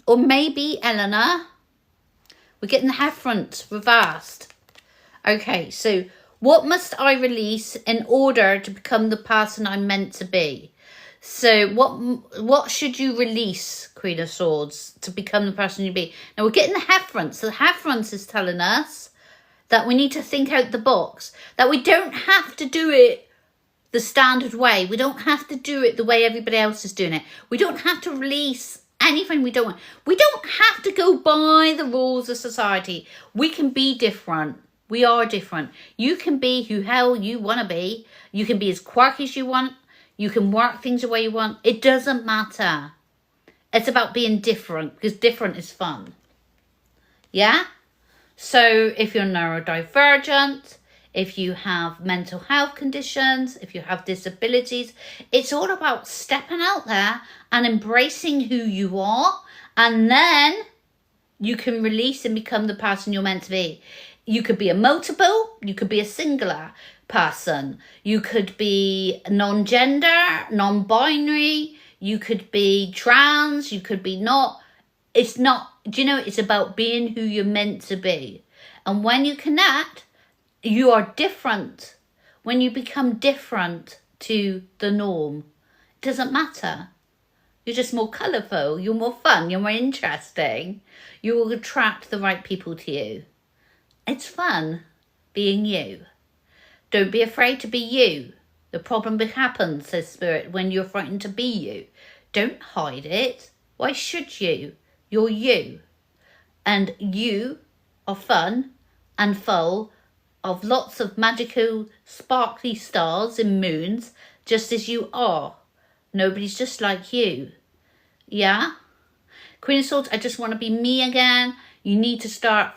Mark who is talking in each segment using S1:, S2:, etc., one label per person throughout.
S1: Or maybe, Eleanor, we're getting the Hierophant Reversed. Okay, so what must I release in order to become the person I'm meant to be? So what should you release, Queen of Swords, to become the person you be? Now we're getting the Hierophant. So the Hierophant is telling us that we need to think out the box. That we don't have to do it the standard way. We don't have to do it the way everybody else is doing it. We don't have to release anything we don't want. We don't have to go by the rules of society. We can be different. We are different. You can be who hell you want to be. You can be as quirky as you want. You can work things the way you want. It doesn't matter. It's about being different, because different is fun. Yeah? So if you're neurodivergent, if you have mental health conditions, if you have disabilities, it's all about stepping out there and embracing who you are. And then you can release and become the person you're meant to be. You could be a multiple, you could be a singular person, you could be non-gender, non-binary, you could be trans, you could be not. It's not, do you know, it's about being who you're meant to be. And when you connect, you are different. When you become different to the norm, it doesn't matter. You're just more colourful, you're more fun, you're more interesting. You will attract the right people to you. It's fun being you. Don't be afraid to be you. The problem happens, says Spirit, when you're frightened to be you. Don't hide it. Why should you? You're you. And you are fun and full of lots of magical, sparkly stars and moons, just as you are. Nobody's just like you. Yeah? Queen of Swords, I just want to be me again. You need to start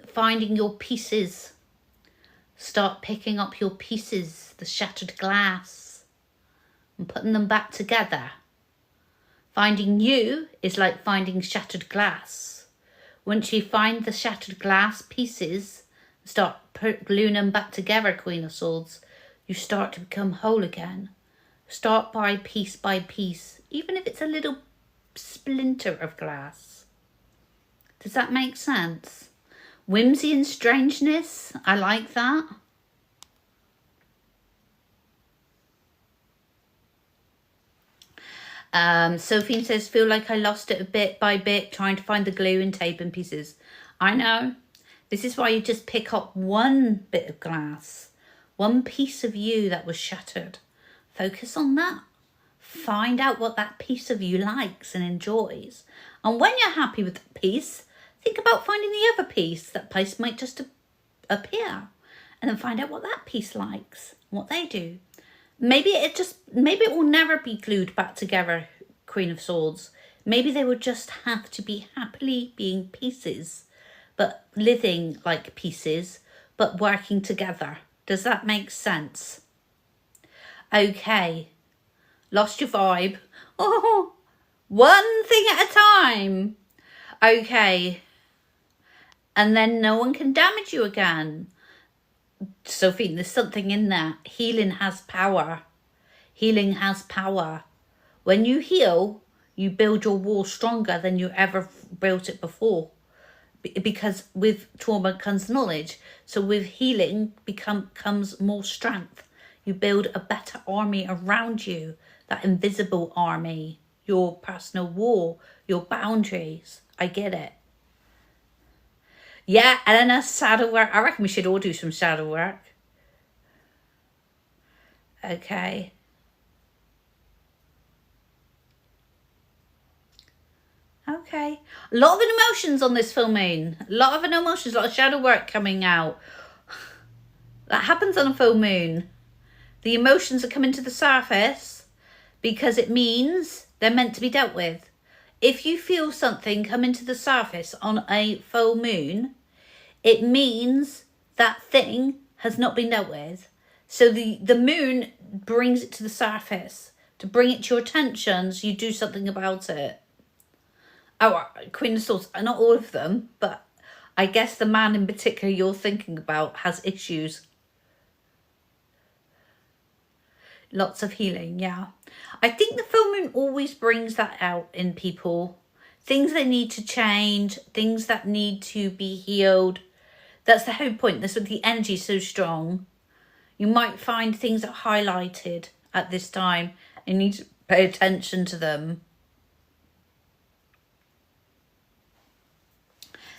S1: finding your pieces. Start picking up your pieces, the shattered glass, and putting them back together. Finding you is like finding shattered glass. Once you find the shattered glass pieces, start gluing them back together, Queen of Swords, you start to become whole again. Start by piece, even if it's a little splinter of glass. Does that make sense? Whimsy and strangeness, I like that. Sophie says, feel like I lost it a bit by bit, trying to find the glue and tape and pieces. I know. This is why you just pick up one bit of glass, one piece of you that was shattered. Focus on that. Find out what that piece of you likes and enjoys. And when you're happy with that piece, think about finding the other piece. That piece might just appear. And then find out what that piece likes, what they do. Maybe it will never be glued back together, Queen of Swords. Maybe they will just have to be happily being pieces, but living like pieces, but working together. Does that make sense? Okay. Lost your vibe. Oh, one thing at a time. Okay. And then no one can damage you again. Sophie, there's something in there. Healing has power. Healing has power. When you heal, you build your wall stronger than you ever built it before. Because with trauma comes knowledge. So with healing comes more strength. You build a better army around you. That invisible army. Your personal wall. Your boundaries. I get it. Yeah, Eleanor, shadow work. I reckon we should all do some shadow work. Okay. Okay. A lot of emotions on this full moon. A lot of emotions, a lot of shadow work coming out. That happens on a full moon. The emotions are coming to the surface because it means they're meant to be dealt with. If you feel something coming to the surface on a full moon, it means that thing has not been dealt with. So the moon brings it to the surface. To bring it to your attention, so you do something about it. Oh, Queen of Swords, not all of them, but I guess the man in particular you're thinking about has issues. Lots of healing, yeah. I think the full moon always brings that out in people. things that need to change, things that need to be healed. That's the whole point. That's what the energy is so strong. You might find things are highlighted at this time and you need to pay attention to them.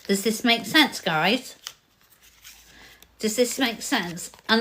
S1: Does this make sense, guys? Does this make sense? And